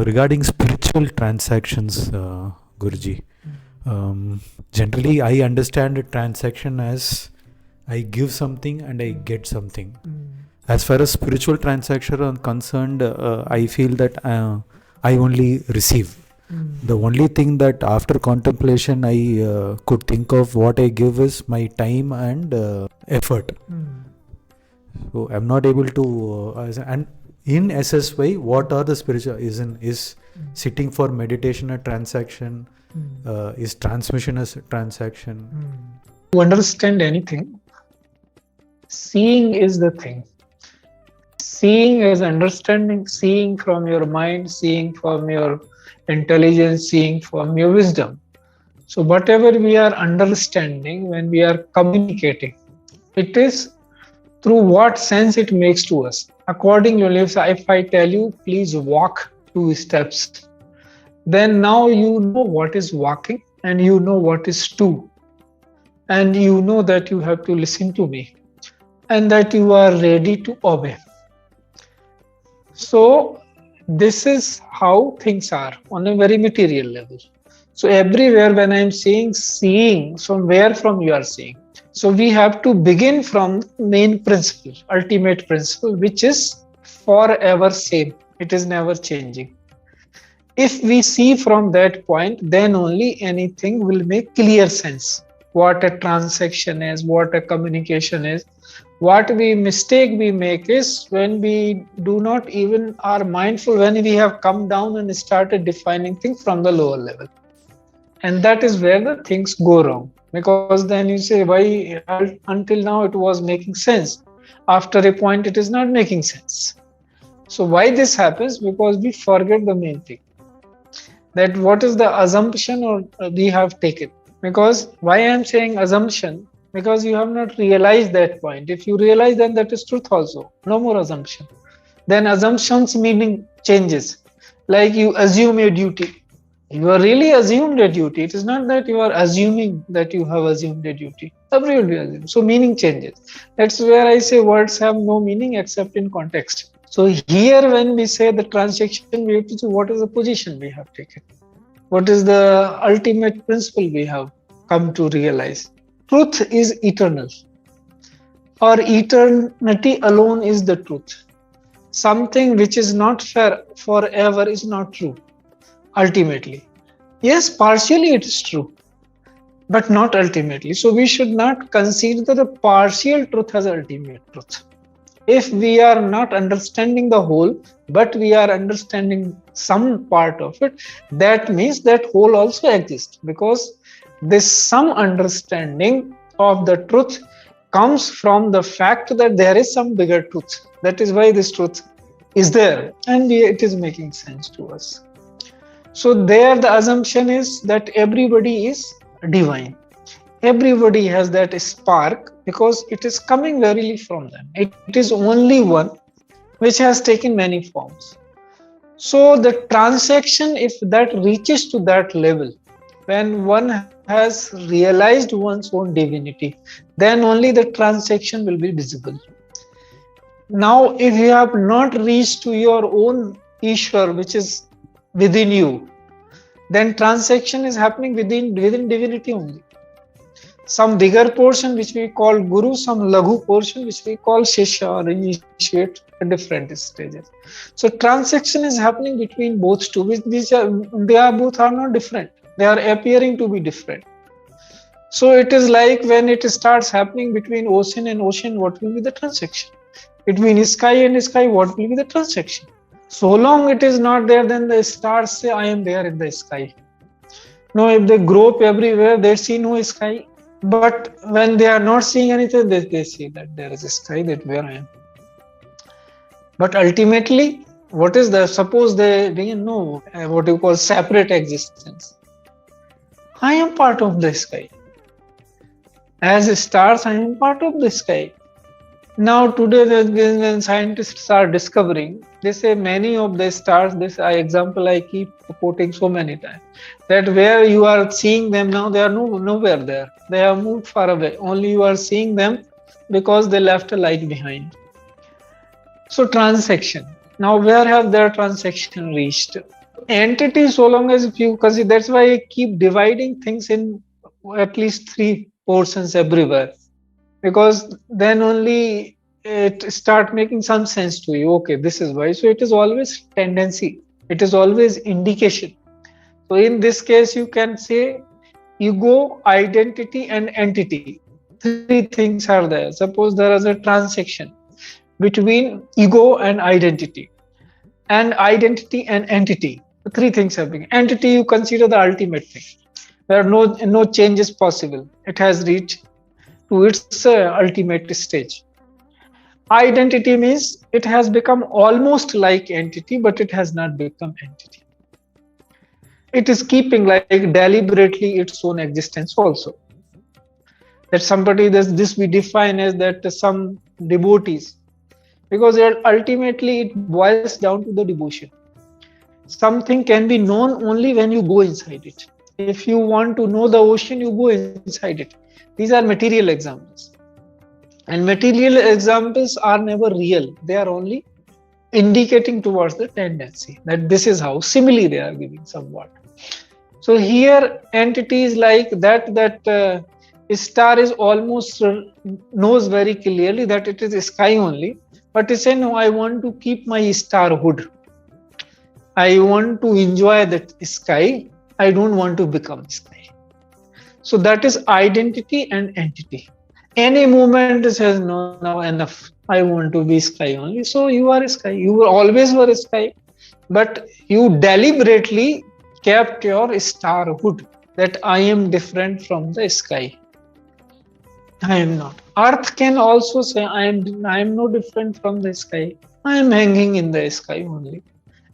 regarding spiritual transactions, Guruji, generally I understand a transaction as I give something and I get something. As far as spiritual transactions are concerned, I feel that I only receive. The only thing that after contemplation I could think of what I give is my time and effort. So I'm not able to and in SSY, what are the spiritual is sitting for meditation a transaction, is transmission a transaction. To understand anything, seeing is the thing. Seeing is understanding, seeing from your mind, seeing from your intelligence, seeing from your wisdom. So whatever we are understanding when we are communicating, it is through what sense it makes to us. Accordingly, if I tell you, please walk 2 steps, then now you know what is walking and you know what is 2. And you know that you have to listen to me and that you are ready to obey. So this is how things are on a very material level. So everywhere when I'm saying seeing, from you are seeing. So we have to begin from main principle, ultimate principle, which is forever same. It is never changing. If we see from that point, then only anything will make clear sense. What a transaction is, what a communication is. What mistake we make is when we do not even are mindful, when we have come down and started defining things from the lower level. And that is where the things go wrong. Because then you say, why until now it was making sense. After a point, it is not making sense. So why this happens? Because we forget the main thing. That what is the assumption or we have taken. Because why I am saying assumption? Because you have not realized that point. If you realize, then that is truth also. No more assumption. Then assumptions meaning changes. Like you assume a duty. You are really assumed a duty. It is not that you are assuming that you have assumed a duty. Every will be assumed. So meaning changes. That's where I say words have no meaning except in context. So here when we say the transaction, we have to see what is the position we have taken. What is the ultimate principle we have come to realize. Truth is eternal, or eternity alone is the truth. Something which is not forever is not true, ultimately. Yes, partially it is true, but not ultimately. So we should not consider the partial truth as ultimate truth. If we are not understanding the whole, but we are understanding some part of it, that means that whole also exists, because this some understanding of the truth comes from the fact that there is some bigger truth. That is why this truth is there and it is making sense to us. So there the assumption is that everybody is divine. Everybody has that spark because it is coming verily from them. It is only one which has taken many forms. So the transaction, if that reaches to that level, when one has realized one's own divinity, then only the transaction will be visible. Now, if you have not reached to your own Ishwar, which is within you, then transaction is happening within divinity only. Some bigger portion which we call Guru, some Laghu portion which we call Shishya or initiate at different stages. So transaction is happening between both two, they are both are not different. They are appearing to be different. So it is like when it starts happening between ocean and ocean, what will be the transaction? Between sky and sky, what will be the transaction? So long it is not there, then the stars say, I am there in the sky. No, if they grope everywhere, they see no sky. But when they are not seeing anything, they see that there is a sky, that where I am. But ultimately, what is the, suppose they know what you call separate existence. I am part of the sky. As stars, I am part of the sky. Now today when scientists are discovering, they say many of the stars, this example I keep quoting so many times, that where you are seeing them now, they are nowhere there. They have moved far away. Only you are seeing them because they left a light behind. So transaction. Now where have their transaction reached? entity, so long as if you consider, that's why I keep dividing things in at least three portions everywhere, because then only it start making some sense to you. Okay, this is why. So it is always tendency. It is always indication. So in this case, you can say ego, identity, and entity. Three things are there. Suppose there is a transaction between ego and identity and entity. Three things are being. Entity, you consider the ultimate thing. There are no changes possible. It has reached to its ultimate stage. Identity means it has become almost like entity, but it has not become entity. It is keeping like deliberately its own existence also. That somebody, this we define as that some devotees, because ultimately it boils down to the devotion. Something can be known only when you go inside it. If you want to know the ocean, you go inside it. These are material examples. And material examples are never real. They are only indicating towards the tendency that this is how. Simile they are giving somewhat. So here entities like that star is almost knows very clearly that it is a sky only, but it says, no, I want to keep my starhood. I want to enjoy that sky. I don't want to become sky. So that is identity and entity. Any movement says, no, now enough. I want to be sky only. So you are a sky. You always were a sky, but you deliberately kept your starhood, that I am different from the sky. I am not. Earth can also say, I am no different from the sky. I am hanging in the sky only.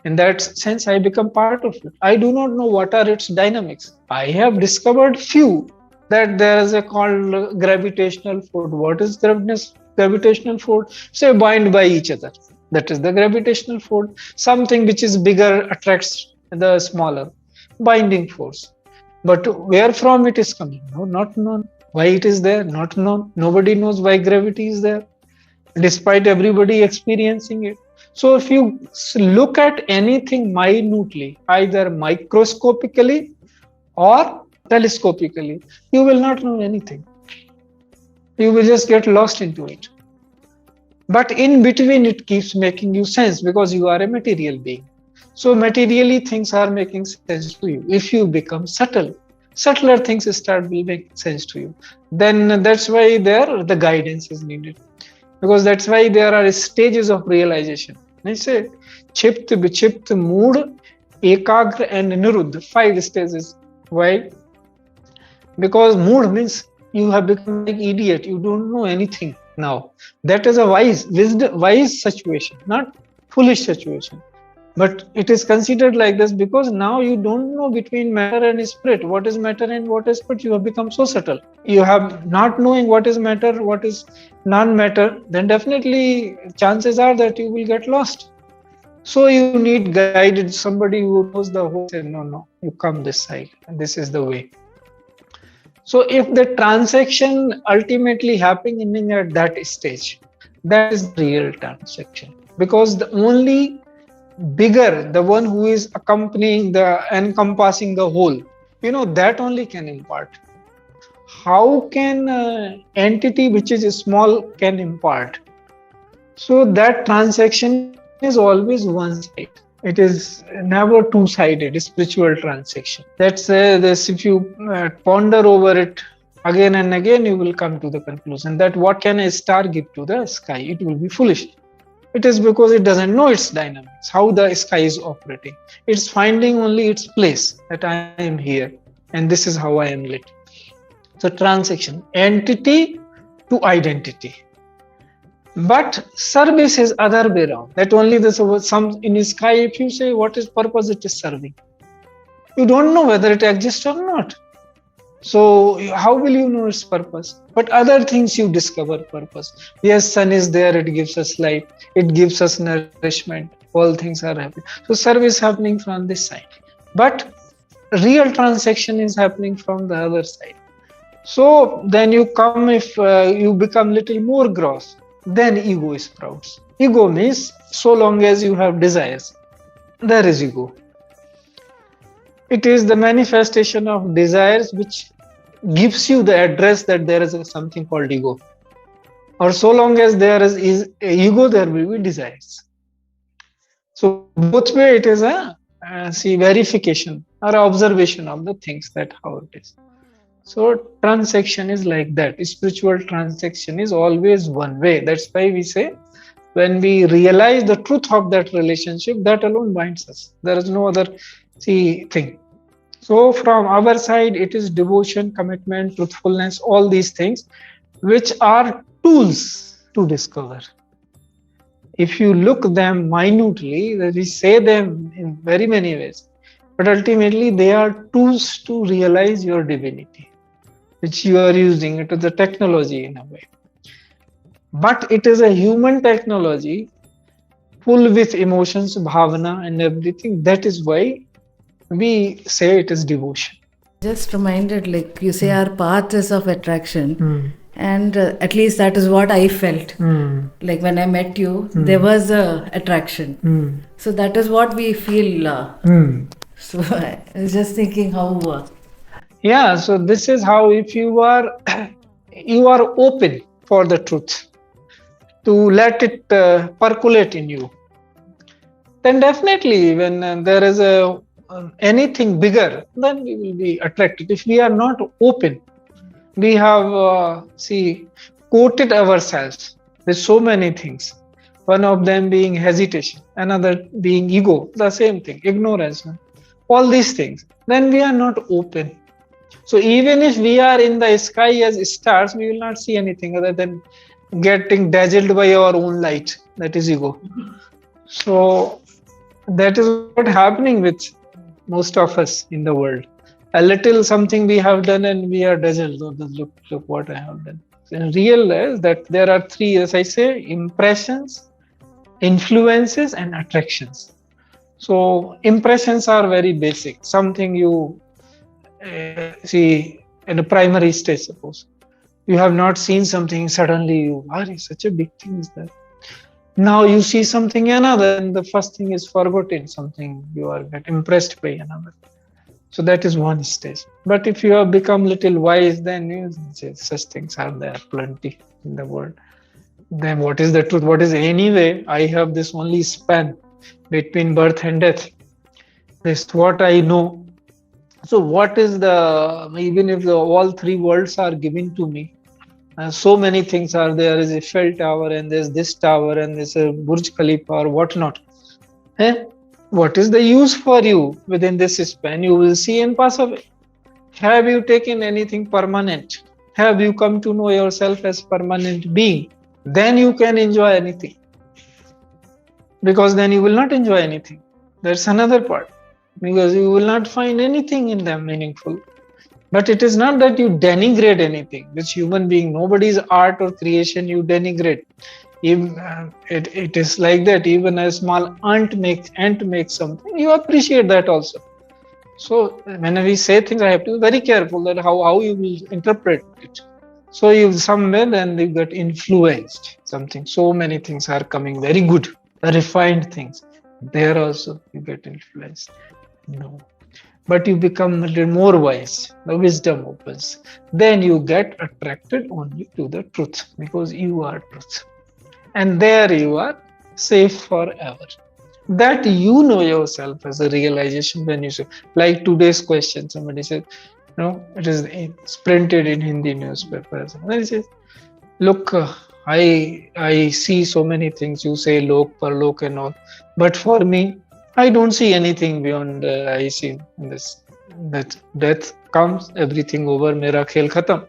In that sense, I become part of it. I do not know what are its dynamics. I have discovered few, that there is a called gravitational force. What is gravitational force? Say bind by each other. That is the gravitational force. Something which is bigger attracts the smaller. Binding force. But where from it is coming? No, not known. Why it is there? Not known. Nobody knows why gravity is there, despite everybody experiencing it. So if you look at anything minutely, either microscopically or telescopically, you will not know anything. You will just get lost into it. But in between, it keeps making you sense, because you are a material being. So materially things are making sense to you. If you become subtle, subtler things start making sense to you. Then that's why there the guidance is needed. Because that's why there are stages of realization. I say Chipt, Vichipt, Mood, Ekagra and Niruddha. 5 stages. Why? Because mood means you have become like idiot. You don't know anything now. That is a wise situation, not foolish situation. But it is considered like this because now you don't know between matter and spirit. What is matter and what is spirit? You have become so subtle. You have not knowing what is matter, what is non-matter, then definitely chances are that you will get lost. So you need guided, somebody who knows the whole, say, no, you come this side and this is the way. So if the transaction ultimately happening at that stage, that is the real transaction. Because the only bigger, the one who is encompassing the whole, that only can impart. How can entity which is small can impart? So that transaction is always one side. It is never two-sided spiritual transaction. That's this. If you ponder over it again and again, you will come to the conclusion that what can a star give to the sky? It will be foolish. It is because it doesn't know its dynamics, how the sky is operating. It's finding only its place, that I am here and this is how I am lit. So transaction, entity to identity. But service is other way around. That only some in the sky, if you say what is purpose it is serving, you don't know whether it exists or not. So how will you know its purpose? But other things you discover purpose. Yes, sun is there, it gives us light, it gives us nourishment, all things are happening. So service happening from this side. But real transaction is happening from the other side. So then you come, if you become little more gross, then ego sprouts. Ego means so long as you have desires, there is ego. It is the manifestation of desires which gives you the address that there is something called ego. Or so long as there is ego, there will be desires. So both way it is a verification or observation of the things, that how it is. So transaction is like that. Spiritual transaction is always one way. That's why we say, when we realize the truth of that relationship, that alone binds us. There is no other thing. So from our side, it is devotion, commitment, truthfulness, all these things, which are tools to discover. If you look them minutely, we say them in very many ways, but ultimately they are tools to realize your divinity, which you are using. It is a technology in a way. But it is a human technology full with emotions, bhavana and everything. That is why we say it is devotion. Just reminded, like you say, our path is of attraction. And at least that is what I felt. Like when I met you, there was a attraction. So that is what we feel. So I was just thinking how... Yeah, so this is how, if you are open for the truth, to let it percolate in you, then definitely when there is anything bigger, then we will be attracted. If we are not open, we have coated ourselves with so many things. One of them being hesitation, another being ego, the same thing, ignorance, all these things. Then we are not open. So even if we are in the sky as stars, we will not see anything other than getting dazzled by our own light. That is ego. So that is what happening with most of us in the world. A little something we have done and we are dazzled. Oh, look what I have done. In real that there are three, as I say, impressions, influences and attractions. So impressions are very basic. Something you see in a primary stage, suppose. You have not seen something, suddenly you, such a big thing is that. Now you see something another, and the first thing is forgotten, something you are get impressed by another. So that is one stage. But if you have become little wise, then you say, such things are there plenty in the world. Then what is the truth? What is anyway? I have this only span between birth and death. This is what I know. So what is even if all three worlds are given to me, so many things are there. There is Eiffel Tower and there's this tower and there's a Burj Khalifa or whatnot. What is the use for you within this span? You will see and pass away. Have you taken anything permanent? Have you come to know yourself as permanent being? Then you can enjoy anything. Because then you will not enjoy anything. That's another part. Because you will not find anything in them meaningful. But it is not that you denigrate anything. This human being, nobody's art or creation you denigrate. It is like that. Even a small ant makes something, you appreciate that also. So when we say things, I have to be very careful that how you will interpret it. So you somewhere then you get influenced. Something, so many things are coming very good, refined things. There also you get influenced. No. But you become a little more wise, the wisdom opens. Then you get attracted only to the truth, because you are truth. And there you are safe forever. That you know yourself as a realization when you say, like today's question, somebody said, it is printed in Hindi newspapers. And he says, look, I see so many things. You say lok, parlok and all. But for me, I don't see anything beyond I see in this. That death comes, everything over, mera khel khatam.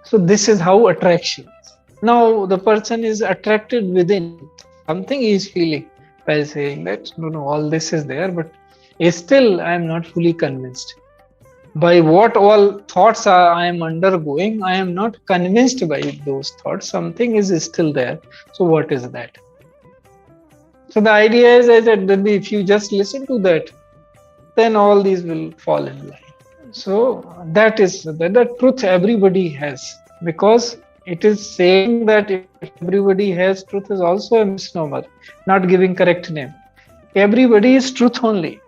So this is how attraction is. Now the person is attracted within. Something he is feeling by saying that, no, all this is there, but still I am not fully convinced. By what all thoughts I am undergoing, I am not convinced by those thoughts. Something is still there. So what is that? So the idea is that if you just listen to that, then all these will fall in line. So that is the truth everybody has, because it is saying that if everybody has truth is also a misnomer, not giving correct name. Everybody is truth only.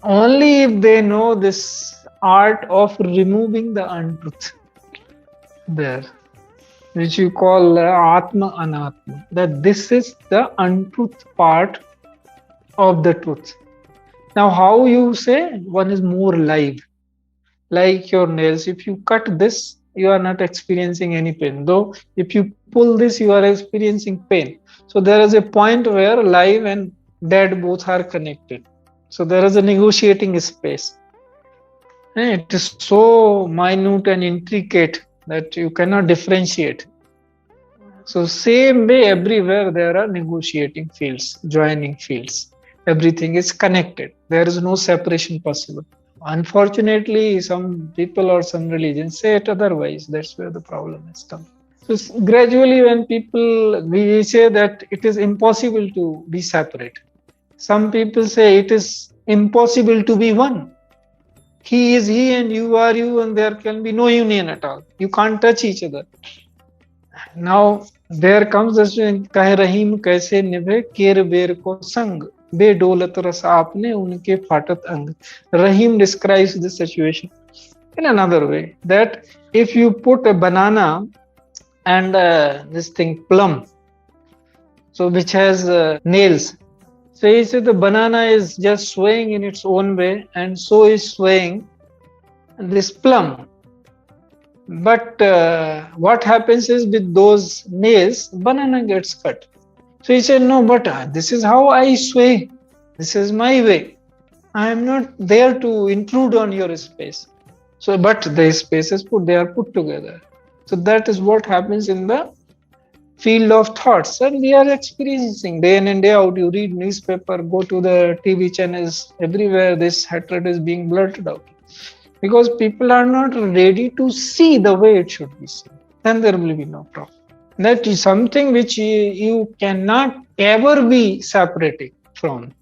Only if they know this art of removing the untruth there, which you call Atma Anatma, that this is the untruth part of the truth. Now, how you say one is more live, like your nails. If you cut this, you are not experiencing any pain. Though, if you pull this, you are experiencing pain. So, there is a point where live and dead both are connected. So, there is a negotiating space. And it is so minute and intricate that you cannot differentiate. So, same way, everywhere there are negotiating fields, joining fields. Everything is connected. There is no separation possible. Unfortunately, some people or some religions say it otherwise. That's where the problem has come. So gradually, when we say that it is impossible to be separate. Some people say it is impossible to be one. He is he and you are you, and there can be no union at all. You can't touch each other. Now there comes this कह रहीम कैसे निभे केर बेर को संग बेडोलत रस आपने उनके फाटत अंग. Rahim describes this situation in another way, that if you put a banana and this thing plum, so which has nails, so he said the banana is just swaying in its own way, and so is swaying this plum. But what happens is with those nails, banana gets cut. So he said, no, but this is how I sway. This is my way. I am not there to intrude on your space. So, but the spaces they are put together. So that is what happens in the field of thoughts, and we are experiencing day in and day out. You read newspaper, go to the TV channels, everywhere this hatred is being blurted out. Because people are not ready to see the way it should be seen. Then there will be no problem. That is something which you cannot ever be separating from.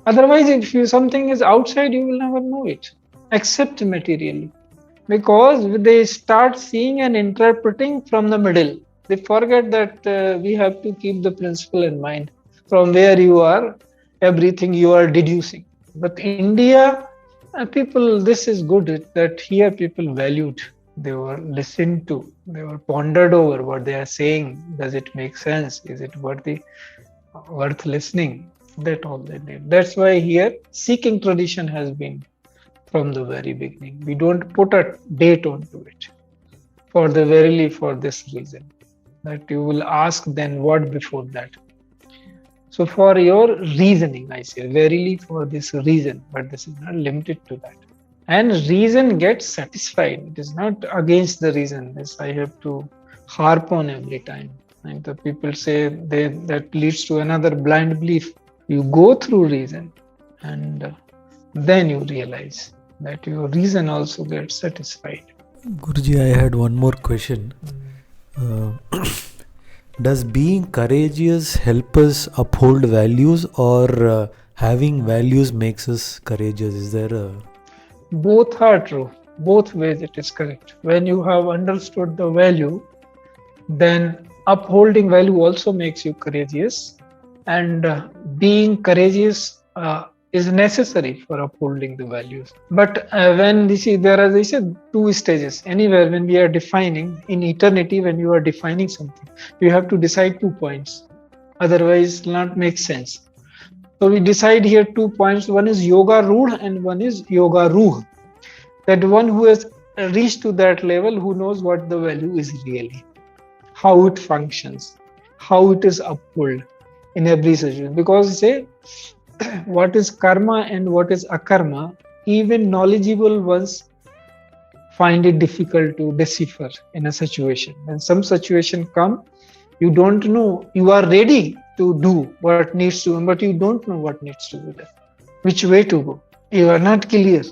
Otherwise, if something is outside, you will never know it, except materially. Because they start seeing and interpreting from the middle. They forget that we have to keep the principle in mind. From where you are, everything you are deducing. But India, people, this is good that here people valued. They were listened to. They were pondered over what they are saying. Does it make sense? Is it worth listening? That all they did. That's why here seeking tradition has been from the very beginning. We don't put a date onto it. For this reason. That you will ask then what before that. So for your reasoning, I say, verily for this reason, but this is not limited to that. And reason gets satisfied. It is not against the reason. This I have to harp on every time. And the people say that leads to another blind belief. You go through reason and then you realize that your reason also gets satisfied. Guruji, I had one more question. Does being courageous help us uphold values, or having values makes us courageous? Is there a... Both are true. Both ways it is correct. When you have understood the value, then upholding value also makes you courageous. And being courageous is necessary for upholding the values. But when there are, as I said, two stages. Anywhere when we are defining, in eternity, when you are defining something, you have to decide 2 points. Otherwise, it will not make sense. So we decide here 2 points. One is yoga ruh and one is yoga ruh. That one who has reached to that level, who knows what the value is really, how it functions, how it is upheld in every situation. Because say, what is karma and what is akarma, even knowledgeable ones find it difficult to decipher in a situation. When some situation come, you don't know, you are ready to do what needs to, but you don't know what needs to be done, which way to go. You are not clear.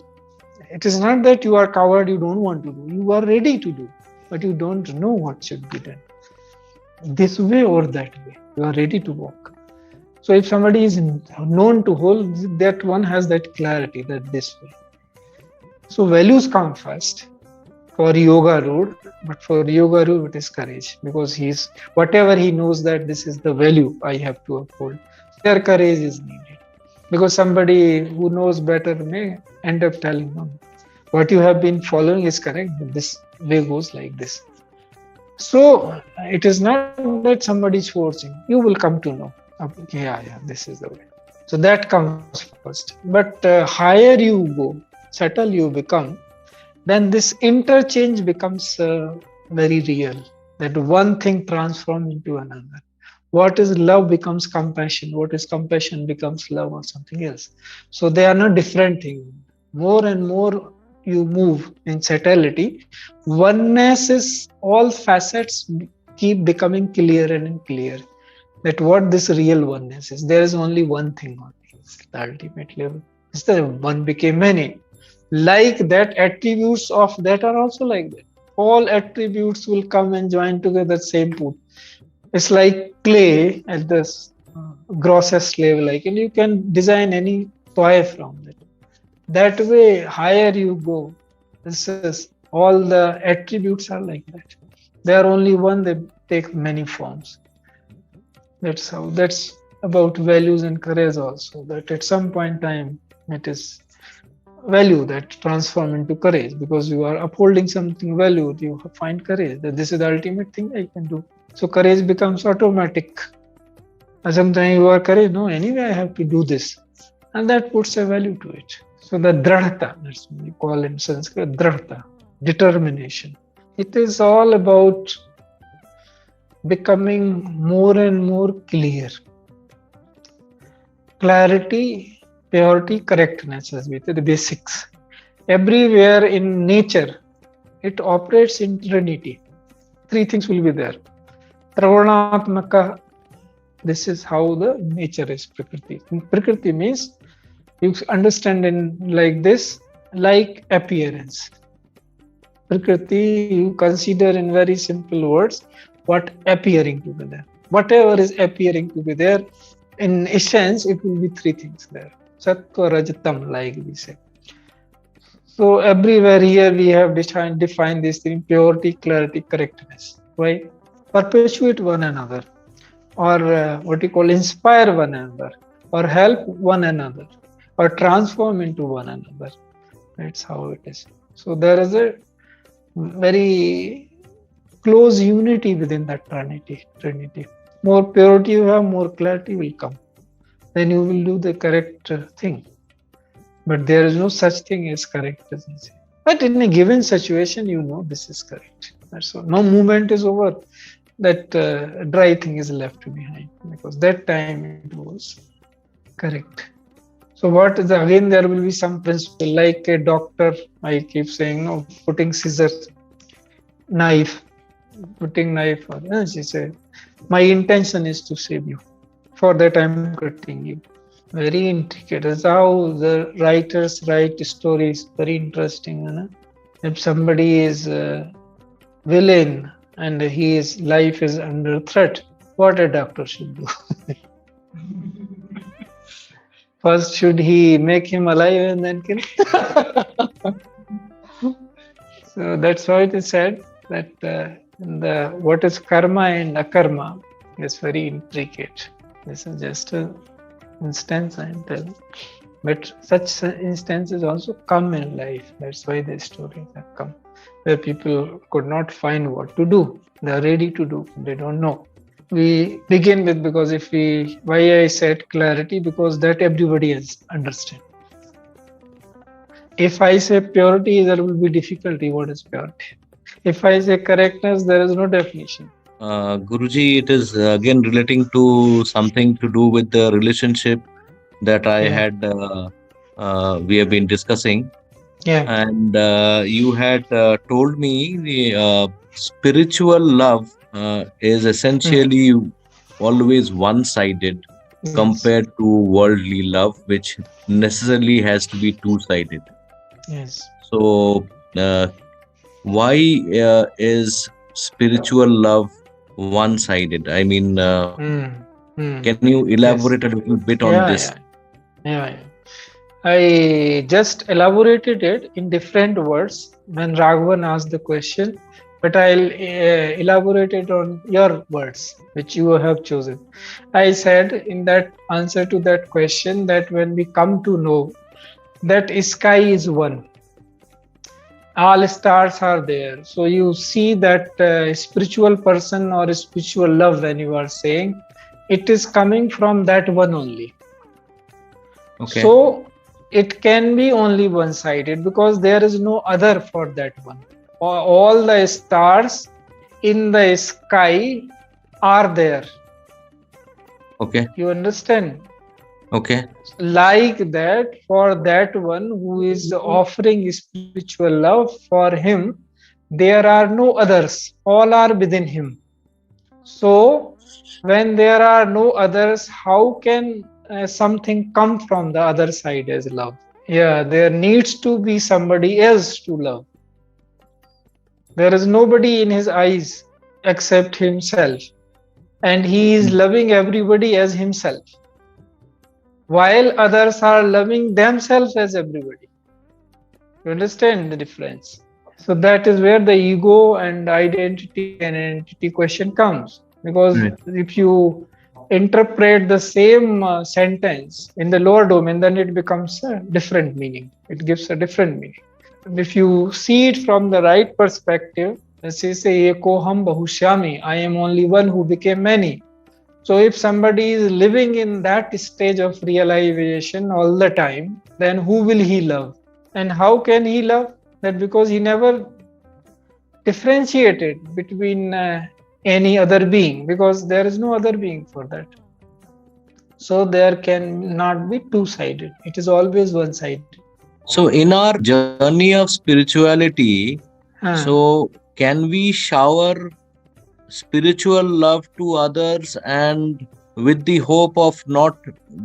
It is not that you are coward, you don't want to do. You are ready to do, but you don't know what should be done. This way or that way, you are ready to walk. So if somebody is known to hold, that one has that clarity, that this way. So values come first for yoga road, but for yoga road it is courage, because whatever he knows that this is the value I have to uphold, their courage is needed. because somebody who knows better may end up telling them what you have been following is correct, but this way goes like this. So it is not that somebody is forcing. You will come to know. Okay, yeah, this is the way. So that comes first. But higher you go, subtle you become, then this interchange becomes very real. That one thing transforms into another. What is love becomes compassion. What is compassion becomes love or something else. So they are not different things. More and more you move in subtlety, oneness is all facets keep becoming clearer and clearer. That what this real oneness is. There is only one thing only. It's the ultimate level. It's the one became many. Like that, attributes of that are also like that. All attributes will come and join together, same put. It's like clay at this grossest level, like, and you can design any toy from it. That way, higher you go, this is all the attributes are like that. They are only one, they take many forms. That's how. That's about values and courage also. That at some point in time, it is value that transform into courage, because you are upholding something valued. You find courage that this is the ultimate thing I can do. So courage becomes automatic. And sometimes you are courage. No, anyway I have to do this, and that puts a value to it. So the dradhata, that's what we call in Sanskrit, dradhata, determination. It is all about becoming more and more clear. Clarity, purity, correctness, as we say, the basics. Everywhere in nature, it operates in trinity. Three things will be there. Travanatmaka, this is how the nature is, Prakriti. Prakriti means, you understand in like this, like appearance. Prakriti, you consider in very simple words, what appearing to be there. Whatever is appearing to be there, in essence, it will be three things there. Sattva, Rajatam, like we say. So everywhere here we have defined these things: purity, clarity, correctness. Why? Perpetuate one another, or what you call inspire one another, or help one another, or transform into one another. That's how it is. So there is a very close unity within that trinity. More purity you have, more clarity will come. Then you will do the correct thing. But there is no such thing as correct, as I say. But in a given situation, you know this is correct. That's all. No movement is over. That dry thing is left behind, because that time it was correct. So what is again, there will be some principle, like a doctor, I keep saying, no, putting scissors, knife, she said, my intention is to save you. For that I'm cutting you. Very intricate. That's how the writers write stories. Very interesting. Right? If somebody is a villain and his life is under threat, what a doctor should do. First, should he make him alive and then kill him? So that's why it is said that what is karma and akarma is very intricate. This is just an instance I am telling. But such instances also come in life. That's why the stories have come, where people could not find what to do. They are ready to do. They don't know. We begin with, because why I said clarity, because that everybody has understand. If I say purity, there will be difficulty. What is purity? If I say correctness, there is no definition. Guruji, it is again relating to something to do with the relationship that I had, we have been discussing. Yeah. And you had told me the spiritual love is essentially always one-sided compared to worldly love, which necessarily has to be two-sided. Yes. So why is spiritual love one-sided? I mean, can you elaborate a little bit on this? Yeah. I just elaborated it in different words when Raghavan asked the question, but I'll elaborate it on your words, which you have chosen. I said in that answer to that question that when we come to know that sky is one, all stars are there. So you see that spiritual person or spiritual love, when you are saying, it is coming from that one only. Okay. So it can be only one-sided because there is no other for that one. All the stars in the sky are there. Okay. You understand? Okay. Like that, for that one who is offering spiritual love, for him, there are no others. All are within him. So, when there are no others, how can something come from the other side as love? Yeah, there needs to be somebody else to love. There is nobody in his eyes except himself, and he is loving everybody as himself, while others are loving themselves as everybody. You understand the difference? So that is where the ego and identity and entity question comes. Because Right. if you interpret the same sentence in the lower domain, then it becomes a different meaning. It gives a different meaning. If you see it from the right perspective, let's say, Ekoham Bahushyami, I am only one who became many. So if somebody is living in that stage of realization all the time, then who will he love? And how can he love? That because he never differentiated between any other being, because there is no other being for that. So there can not be two-sided. It is always one-sided. So, in our journey of spirituality, Huh. so can we shower spiritual love to others and with the hope of not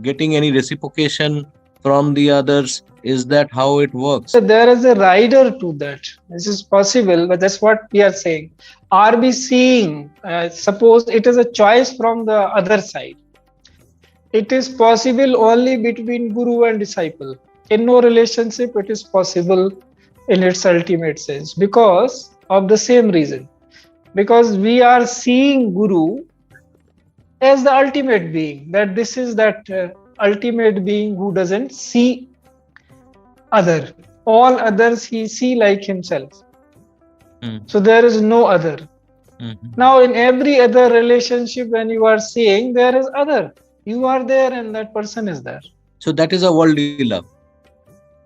getting any reciprocation from the others? Is that how it works? There is a rider to that. This is possible, but that's what we are saying. Are we seeing, suppose it is a choice from the other side. It is possible only between guru and disciple. In no relationship, it is possible in its ultimate sense because of the same reason. Because we are seeing guru as the ultimate being, that this is that ultimate being who doesn't see other. All others he see like himself. So there is no other. Now in every other relationship, when you are seeing, there is other. You are there and that person is there. So that is a worldly love.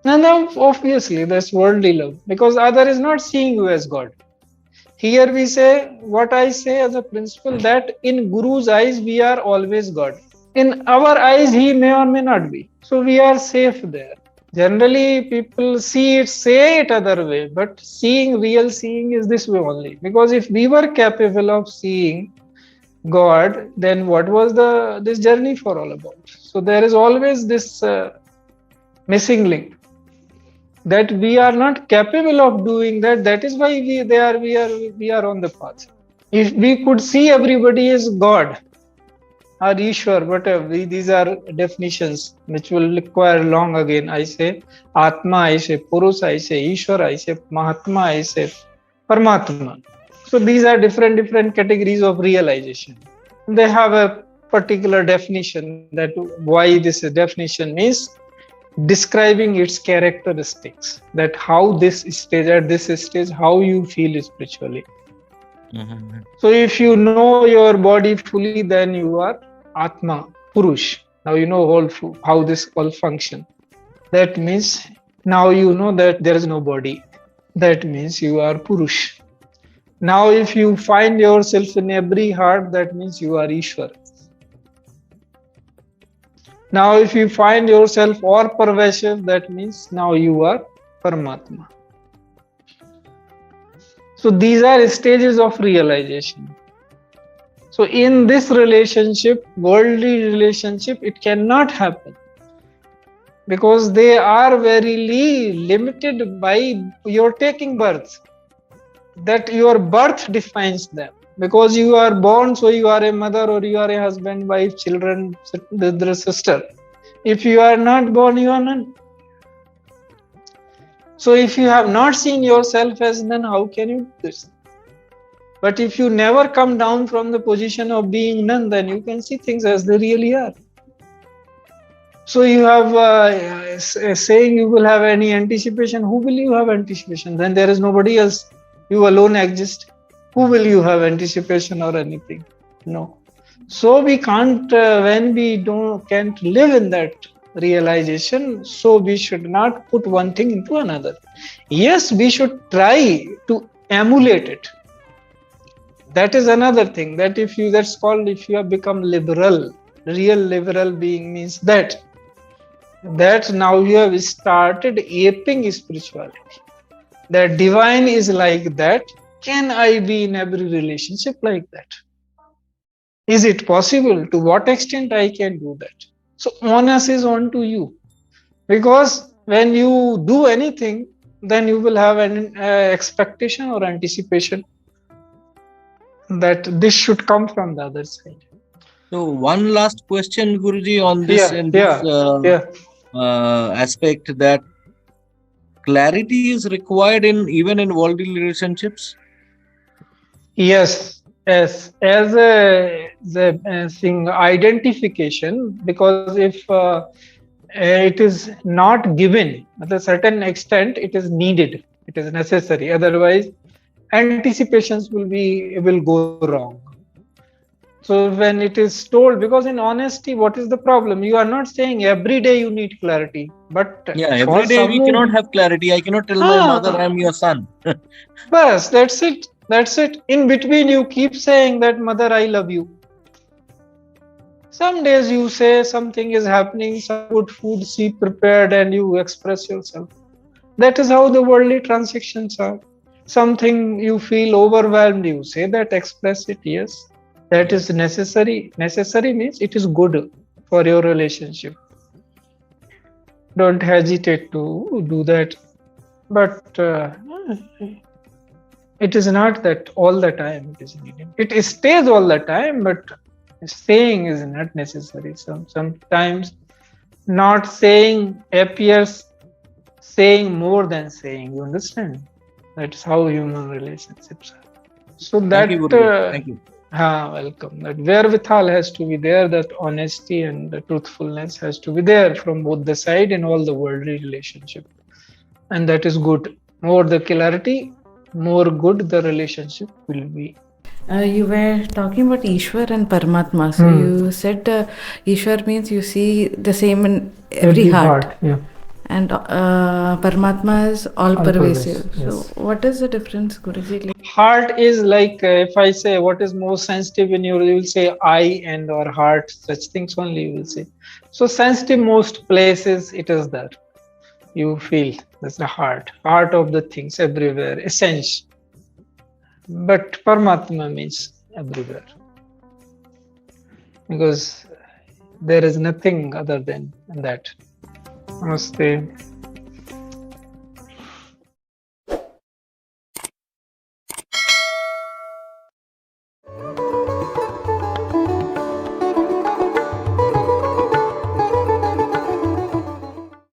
Now obviously that's worldly love, because other is not seeing you as God. Here we say, what I say as a principle, that in Guru's eyes we are always God. In our eyes he may or may not be. So we are safe there. Generally people see it, say it other way, but real seeing is this way only. Because if we were capable of seeing God, then what was this journey for all about? So there is always this missing link, that we are not capable of doing that. That is why we are on the path. If we could see everybody as God or Ishwar, whatever, these are definitions which will require long again. I say Atma, I say Purus, I say Ishwar, I say Mahatma, I say Paramatma. So these are different categories of realization. They have a particular definition, that why this definition is describing its characteristics, that how this stage, at this stage, how you feel spiritually. So if you know your body fully, then you are Atma, Purush. Now you know how this all function. That means now you know that there is no body. That means you are Purush. Now if you find yourself in every heart, that means you are Ishwar. Now if you find yourself all pervasive, that means now you are Paramatma. So these are stages of realization. So in this relationship, worldly relationship, it cannot happen, because they are very limited by your taking birth. That your birth defines them. Because you are born, so you are a mother, or you are a husband, wife, children, brother, sister. If you are not born, you are none. So if you have not seen yourself as none, how can you do this? But if you never come down from the position of being none, then you can see things as they really are. So you have saying you will have any anticipation. Who will you have anticipation? Then there is nobody else. You alone exist. Who will you have anticipation or anything? No. So we can't, when we can't live in that realization, so we should not put one thing into another. Yes, we should try to emulate it. That is another thing. That that's called, if you have become liberal, real liberal being means that now you have started aping spirituality. That divine is like that. Can I be in every relationship like that? Is it possible? To what extent I can do that? So onus is on to you. Because when you do anything, then you will have an expectation or anticipation that this should come from the other side. So one last question, Guruji, on this aspect, that clarity is required even in worldly relationships. Yes, as a thing, identification, because if it is not given at a certain extent, it is needed, it is necessary. Otherwise, anticipations will go wrong. So when it is told, because in honesty, what is the problem? You are not saying every day you need clarity, but every day we cannot have clarity. I cannot tell my mother I am your son. Bas, that's it. That's it. In between, you keep saying that, mother, I love you. Some days you say something is happening, some good food, see prepared, and you express yourself. That is how the worldly transactions are. Something you feel overwhelmed, you say that, express it. Yes, that is necessary. Necessary means it is good for your relationship. Don't hesitate to do that. But it is not that all the time it is needed. It stays all the time, but saying is not necessary. Sometimes not saying appears saying more than saying. You understand? That's how human relationships are. So that, thank you. Welcome. That wherewithal has to be there, that honesty and the truthfulness has to be there from both the side in all the worldly relationship. And that is good. More the clarity, more good the relationship will be. You were talking about Ishwar and Paramatma. So you said Ishwar means you see the same in every heart. Yeah. And Paramatma is all pervasive. Yes. So what is the difference, Guruji? Heart is like, if I say what is most sensitive in you will say eye and or heart, such things only you will say. So sensitive most places, it is there. You feel that's the heart of the things everywhere, essence. But Paramatma means everywhere, because there is nothing other than that. Namaste.